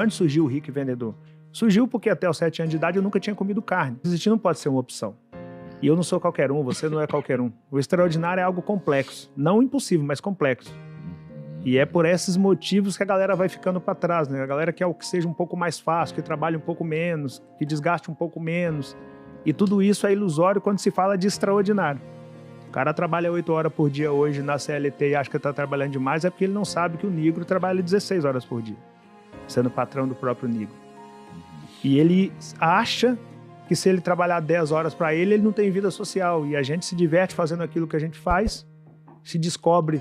Onde surgiu o Rick Vendedor? Surgiu porque até os 7 anos de idade eu nunca tinha comido carne. Desistir não pode ser uma opção. E eu não sou qualquer um, você não é qualquer um. O extraordinário é algo complexo. Não impossível, mas complexo. E é por esses motivos que a galera vai ficando para trás, né? A galera quer o que seja um pouco mais fácil, que trabalhe um pouco menos, que desgaste um pouco menos. E tudo isso é ilusório quando se fala de extraordinário. O cara trabalha 8 horas por dia hoje na CLT e acha que está trabalhando demais, é porque ele não sabe que o negro trabalha 16 horas por dia, sendo patrão do próprio negro. E ele acha que se ele trabalhar 10 horas para ele, ele não tem vida social. E a gente se diverte fazendo aquilo que a gente faz, se descobre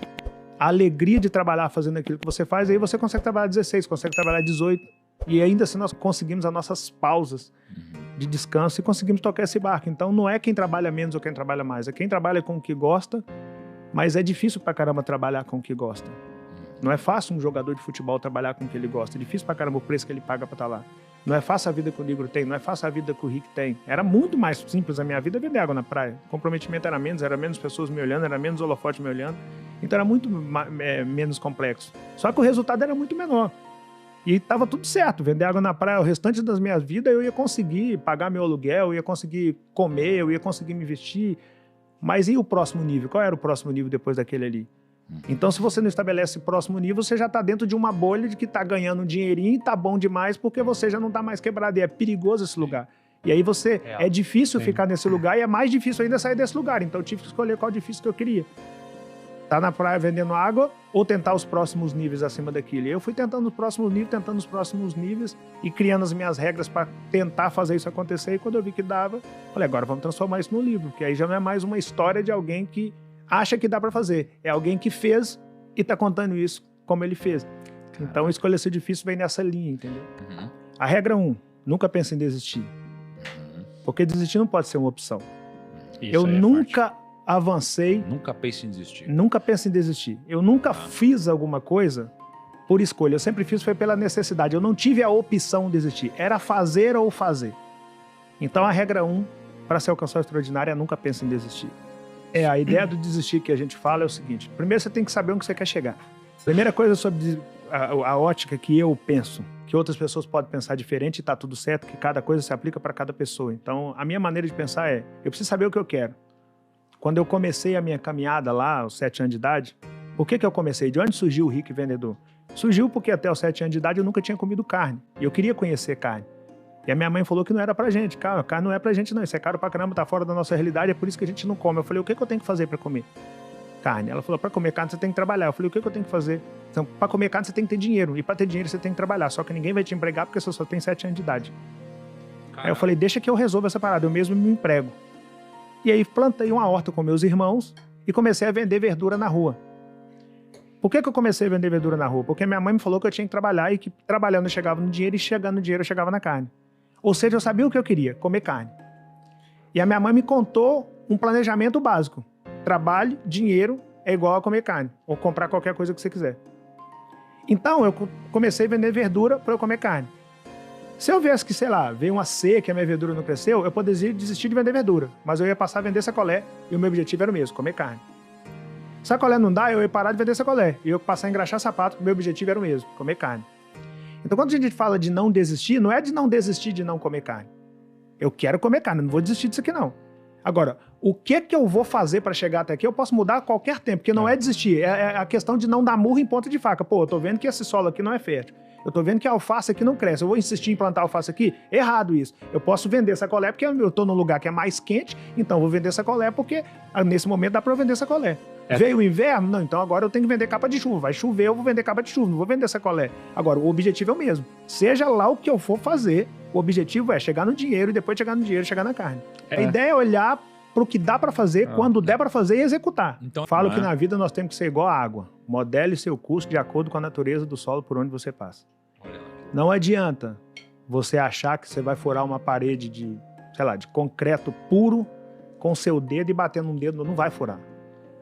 a alegria de trabalhar fazendo aquilo que você faz, aí você consegue trabalhar 16, consegue trabalhar 18. E ainda assim nós conseguimos as nossas pausas de descanso e conseguimos tocar esse barco. Então não é quem trabalha menos ou quem trabalha mais, é quem trabalha com o que gosta, mas é difícil pra caramba trabalhar com o que gosta. Não é fácil um jogador de futebol trabalhar com o que ele gosta, é difícil pra caramba o preço que ele paga pra estar lá. Não é fácil a vida que o negro tem, não é fácil a vida que o Rick tem. Era muito mais simples a minha vida vender água na praia. O comprometimento era menos pessoas me olhando, era menos holofote me olhando. Então era muito menos complexo. Só que o resultado era muito menor. E estava tudo certo, vender água na praia o restante das minhas vidas, eu ia conseguir pagar meu aluguel, eu ia conseguir comer, eu ia conseguir me vestir. Mas e o próximo nível? Qual era o próximo nível depois daquele ali? Então, se você não estabelece o próximo nível, você já está dentro de uma bolha de que está ganhando um dinheirinho e está bom demais porque você já não está mais quebrado. E é perigoso esse lugar. E aí é difícil ficar nesse lugar e é mais difícil ainda sair desse lugar. Então, eu tive que escolher qual difícil que eu queria. Tá na praia vendendo água ou tentar os próximos níveis acima daquilo. E eu fui tentando os próximos níveis e criando as minhas regras para tentar fazer isso acontecer. E quando eu vi que dava, falei, agora vamos transformar isso num livro, que aí já não é mais uma história de alguém que acha que dá para fazer. É alguém que fez e tá contando isso como ele fez. Então, escolher ser difícil vem nessa linha, entendeu? A regra 1, nunca pense em desistir. Porque desistir não pode ser uma opção. Eu nunca avancei. Nunca pense em desistir. Nunca pense em desistir. Eu nunca fiz alguma coisa por escolha. Eu sempre fiz foi pela necessidade. Eu não tive a opção de desistir. Era fazer ou fazer. Então, a regra 1, para se alcançar o extraordinário, é nunca pense em desistir. A ideia do desistir que a gente fala é o seguinte. Primeiro, você tem que saber onde você quer chegar. Primeira coisa sobre a ótica que eu penso, que outras pessoas podem pensar diferente e tá tudo certo, que cada coisa se aplica para cada pessoa. Então, a minha maneira de pensar é, eu preciso saber o que eu quero. Quando eu comecei a minha caminhada lá, aos 7 anos de idade, por que eu comecei? De onde surgiu o Rick Vendedor? Surgiu porque até os 7 anos de idade eu nunca tinha comido carne. E eu queria conhecer carne. E a minha mãe falou que não era pra gente. Cara, carne não é pra gente não, isso é caro pra caramba, tá fora da nossa realidade, é por isso que a gente não come. Eu falei, o que eu tenho que fazer pra comer carne? Ela falou, pra comer carne você tem que trabalhar. Eu falei, o que eu tenho que fazer? Então, pra comer carne você tem que ter dinheiro, e pra ter dinheiro você tem que trabalhar, só que ninguém vai te empregar porque você só tem 7 anos de idade. Caramba. Aí eu falei, deixa que eu resolvo essa parada, eu mesmo me emprego. E aí plantei uma horta com meus irmãos e comecei a vender verdura na rua. Por que eu comecei a vender verdura na rua? Porque minha mãe me falou que eu tinha que trabalhar e que trabalhando eu chegava no dinheiro e chegando no dinheiro eu chegava na carne. Ou seja, eu sabia o que eu queria, comer carne. E a minha mãe me contou um planejamento básico. Trabalho, dinheiro é igual a comer carne. Ou comprar qualquer coisa que você quiser. Então, eu comecei a vender verdura para eu comer carne. Se eu viesse que, sei lá, veio uma seca e a minha verdura não cresceu, eu poderia desistir de vender verdura. Mas eu ia passar a vender sacolé e o meu objetivo era o mesmo, comer carne. Sacolé não dá, eu ia parar de vender sacolé. E eu ia passar a engraxar sapato, o meu objetivo era o mesmo, comer carne. Então, quando a gente fala de não desistir, não é de não desistir de não comer carne. Eu quero comer carne, não vou desistir disso aqui, não. Agora, o que eu vou fazer para chegar até aqui, eu posso mudar a qualquer tempo, porque não é desistir, é a questão de não dar murro em ponta de faca. Pô, eu tô vendo que esse solo aqui não é fértil. Eu tô vendo que a alface aqui não cresce. Eu vou insistir em plantar alface aqui? Errado isso. Eu posso vender sacolé porque eu tô num lugar que é mais quente, então eu vou vender sacolé porque nesse momento dá para eu vender sacolé. Veio o inverno? Não, então agora eu tenho que vender capa de chuva. Vai chover, eu vou vender capa de chuva, não vou vender sacolé. Agora, o objetivo é o mesmo. Seja lá o que eu for fazer, o objetivo é chegar no dinheiro e depois chegar no dinheiro, chegar na carne. A ideia é olhar pro que dá para fazer, quando der para fazer e executar. Então, falo que na vida nós temos que ser igual a água. Modele seu curso de acordo com a natureza do solo por onde você passa. Não adianta você achar que você vai furar uma parede de, sei lá, de concreto puro com seu dedo e bater num dedo, não vai furar.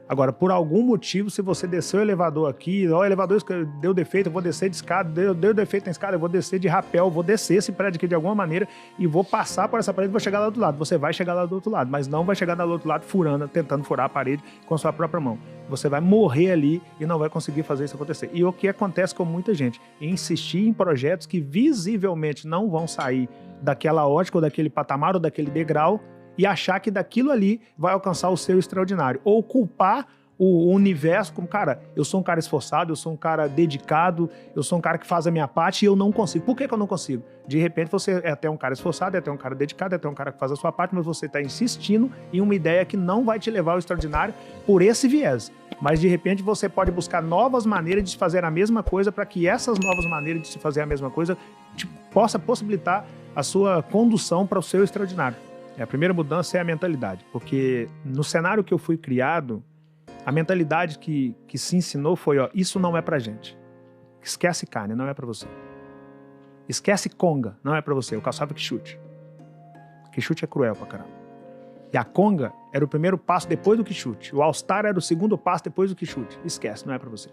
Agora, por algum motivo, se você descer o elevador aqui, o elevador deu defeito, eu vou descer de escada, deu defeito na escada, eu vou descer de rapel, vou descer esse prédio aqui de alguma maneira e vou passar por essa parede e vou chegar lá do outro lado. Você vai chegar lá do outro lado, mas não vai chegar lá do outro lado furando, tentando furar a parede com a sua própria mão. Você vai morrer ali e não vai conseguir fazer isso acontecer. E o que acontece com muita gente? Insistir em projetos que visivelmente não vão sair daquela ótica ou daquele patamar ou daquele degrau e achar que daquilo ali vai alcançar o seu extraordinário. Ou culpar o universo como, cara, eu sou um cara esforçado, eu sou um cara dedicado, eu sou um cara que faz a minha parte e eu não consigo. Por que eu não consigo? De repente você é até um cara esforçado, é até um cara dedicado, é até um cara que faz a sua parte, mas você está insistindo em uma ideia que não vai te levar ao extraordinário por esse viés. Mas de repente você pode buscar novas maneiras de se fazer a mesma coisa para que essas novas maneiras de se fazer a mesma coisa possa possibilitar a sua condução para o seu extraordinário. A primeira mudança é a mentalidade, porque no cenário que eu fui criado, a mentalidade que se ensinou foi, ó, isso não é pra gente. Esquece carne, não é pra você. Esquece conga, não é pra você. Eu caçava quichute. Quichute é cruel pra caramba. E a conga era o primeiro passo depois do quichute. O all-star era o segundo passo depois do quichute. Esquece, não é pra você.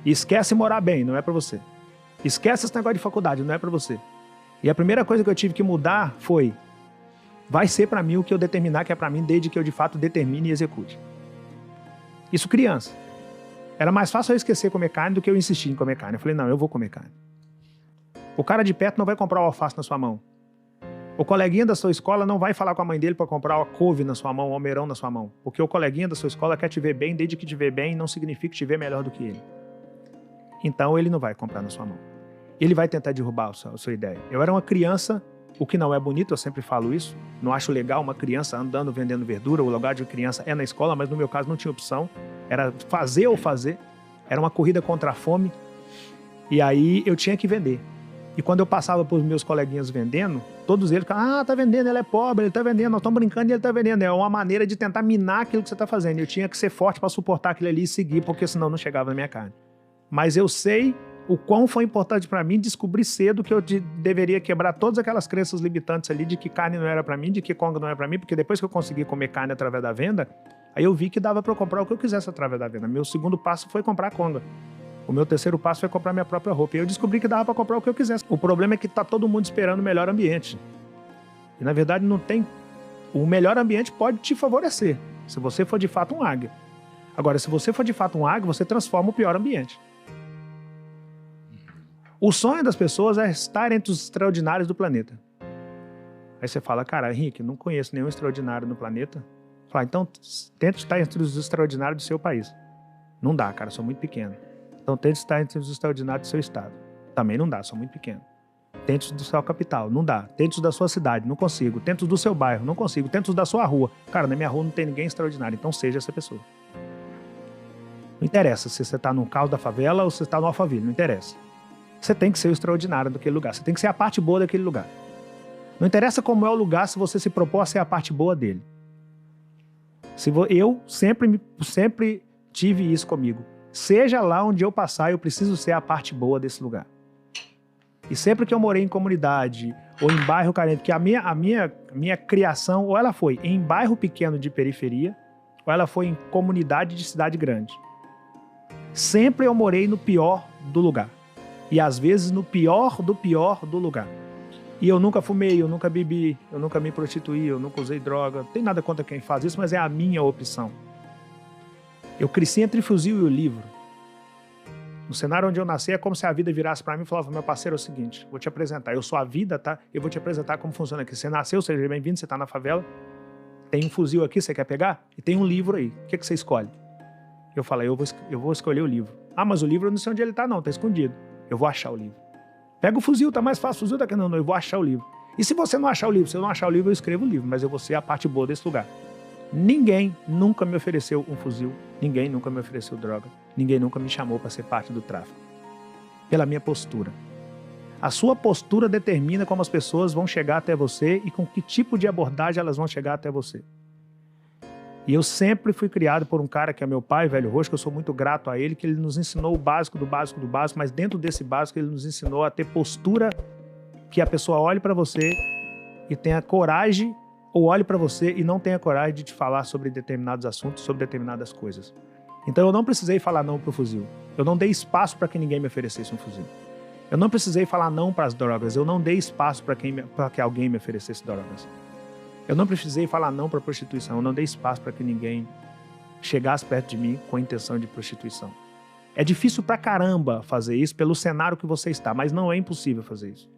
E esquece morar bem, não é pra você. Esquece esse negócio de faculdade, não é pra você. E a primeira coisa que eu tive que mudar foi, vai ser pra mim o que eu determinar que é pra mim, desde que eu de fato determine e execute. Isso criança. Era mais fácil eu esquecer comer carne do que eu insistir em comer carne. Eu falei, não, eu vou comer carne. O cara de perto não vai comprar o alface na sua mão. O coleguinha da sua escola não vai falar com a mãe dele para comprar a couve na sua mão, o almeirão na sua mão. Porque o coleguinha da sua escola quer te ver bem, desde que te ver bem não significa te ver melhor do que ele. Então ele não vai comprar na sua mão. Ele vai tentar derrubar a sua ideia. Eu era uma criança, o que não é bonito, eu sempre falo isso. Não acho legal uma criança andando vendendo verdura. O lugar de criança é na escola, mas no meu caso não tinha opção. Era fazer ou fazer. Era uma corrida contra a fome. E aí eu tinha que vender. E quando eu passava para os meus coleguinhas vendendo, todos eles ficavam, tá vendendo, ele é pobre, ele tá vendendo, nós estamos brincando e ele tá vendendo. É uma maneira de tentar minar aquilo que você tá fazendo. Eu tinha que ser forte para suportar aquilo ali e seguir, porque senão não chegava na minha carne. Mas eu sei o quão foi importante para mim descobrir cedo que eu deveria quebrar todas aquelas crenças limitantes ali de que carne não era para mim, de que conga não era para mim, porque depois que eu consegui comer carne através da venda, aí eu vi que dava para eu comprar o que eu quisesse através da venda. Meu segundo passo foi comprar conga. O meu terceiro passo foi comprar minha própria roupa. E eu descobri que dava para comprar o que eu quisesse. O problema é que tá todo mundo esperando o melhor ambiente. E na verdade não tem. O melhor ambiente pode te favorecer, se você for de fato um águia. Agora, se você for de fato um águia, você transforma o pior ambiente. O sonho das pessoas é estar entre os extraordinários do planeta. Aí você fala, cara, Henrique, não conheço nenhum extraordinário no planeta. Fala, então tente estar entre os extraordinários do seu país. Não dá, cara, sou muito pequeno. Então tente estar entre os extraordinários do seu estado. Também não dá, sou muito pequeno. Tente os do sua capital, não dá. Tente os da sua cidade, não consigo. Tente os do seu bairro, não consigo. Tente os da sua rua. Cara, na minha rua não tem ninguém extraordinário, então seja essa pessoa. Não interessa se você está no caos da favela ou se você está no Alphaville, não interessa. Você tem que ser o extraordinário daquele lugar. Você tem que ser a parte boa daquele lugar. Não interessa como é o lugar se você se propor a ser a parte boa dele. Eu sempre tive isso comigo. Seja lá onde eu passar, eu preciso ser a parte boa desse lugar. E sempre que eu morei em comunidade ou em bairro carente, que a minha criação, ou ela foi em bairro pequeno de periferia, ou ela foi em comunidade de cidade grande. Sempre eu morei no pior do lugar. E às vezes no pior do lugar. E eu nunca fumei, eu nunca bebi, eu nunca me prostituí, eu nunca usei droga. Não tem nada contra quem faz isso, mas é a minha opção. Eu cresci entre o fuzil e o livro. No cenário onde eu nasci, é como se a vida virasse para mim e falava, meu parceiro, é o seguinte, vou te apresentar, eu sou a vida, tá? Eu vou te apresentar como funciona aqui. Você nasceu, seja bem-vindo, você tá na favela, tem um fuzil aqui, você quer pegar? E tem um livro aí, o que você escolhe? Eu falei, eu vou escolher o livro. Ah, mas o livro eu não sei onde ele tá não, tá escondido. Eu vou achar o livro. Pega o fuzil, tá mais fácil, o fuzil tá aqui, não, eu vou achar o livro. E se você não achar o livro? Se eu não achar o livro, eu escrevo o livro, mas eu vou ser a parte boa desse lugar. Ninguém nunca me ofereceu um fuzil, ninguém nunca me ofereceu droga, ninguém nunca me chamou para ser parte do tráfico. Pela minha postura. A sua postura determina como as pessoas vão chegar até você e com que tipo de abordagem elas vão chegar até você. E eu sempre fui criado por um cara que é meu pai, Velho Roxo, que eu sou muito grato a ele, que ele nos ensinou o básico do básico do básico, mas dentro desse básico ele nos ensinou a ter postura que a pessoa olhe para você e tenha coragem ou olhe para você e não tenha coragem de te falar sobre determinados assuntos, sobre determinadas coisas. Então eu não precisei falar não pro fuzil. Eu não dei espaço para que ninguém me oferecesse um fuzil. Eu não precisei falar não para as drogas. Eu não dei espaço para que alguém me oferecesse drogas. Eu não precisei falar não para prostituição. Eu não dei espaço para que ninguém chegasse perto de mim com a intenção de prostituição. É difícil pra caramba fazer isso pelo cenário que você está, mas não é impossível fazer isso.